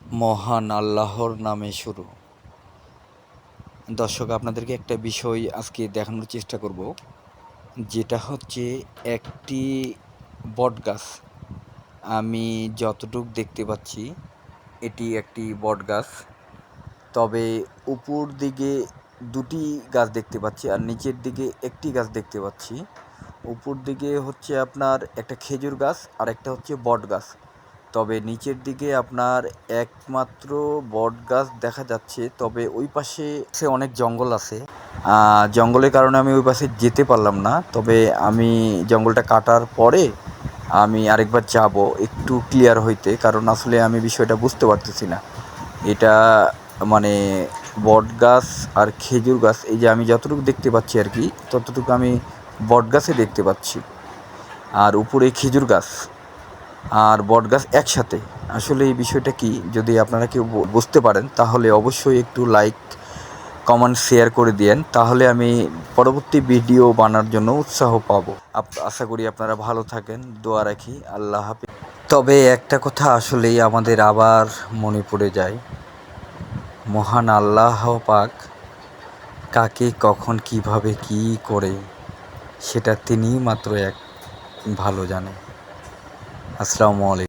মহান আল্লাহর নামে শুরু। দর্শক, আপনাদেরকে একটা বিষয় আজকে দেখানোর চেষ্টা করব, যেটা হচ্ছে একটি বটগাছ। আমি যতটুক দেখতে পাচ্ছি এটি একটি বটগাছ, তবে উপর দিকে দুটি গাছ দেখতে পাচ্ছি আর নিচের দিকে একটি গাছ দেখতে পাচ্ছি। উপর দিকে হচ্ছে আপনার একটা খেজুর গাছ আর একটা হচ্ছে বট গাছ, তবে নিচের দিকে আপনার একমাত্র বট গাছ দেখা যাচ্ছে। তবে ওই পাশে অনেক জঙ্গল আছে, জঙ্গলের কারণে আমি ওই পাশে যেতে পারলাম না। তবে আমি জঙ্গলটা কাটার পরে আমি আরেকবার যাব একটু ক্লিয়ার হইতে, কারণ আসলে আমি বিষয়টা বুঝতে পারতেছি না। এটা মানে বট গাছ আর খেজুর গাছ, এই যে আমি যতটুকু দেখতে পাচ্ছি আর কি, ততটুকু আমি বট গাছে দেখতে পাচ্ছি, আর উপরে খেজুর গাছ আর বট গাছ একসাথে। আসলে এই বিষয়টা কি, যদি আপনারা কেউ বুঝতে পারেন তাহলে অবশ্যই একটু লাইক কমেন্ট শেয়ার করে দিয়েন, তাহলে আমি পরবর্তী ভিডিও বানার জন্য উৎসাহ পাবো। আশা করি আপনারা ভালো থাকেন, দোয়া রাখি। আল্লাহ হাফেজ। তবে একটা কথা আসলেই আমাদের আবার মনে পড়ে যায়, মহান আল্লাহ পাক কাকে কখন কিভাবে কি করে সেটা তিনিই মাত্র এক ভালো জানে। আসসালামু আলাইকুম।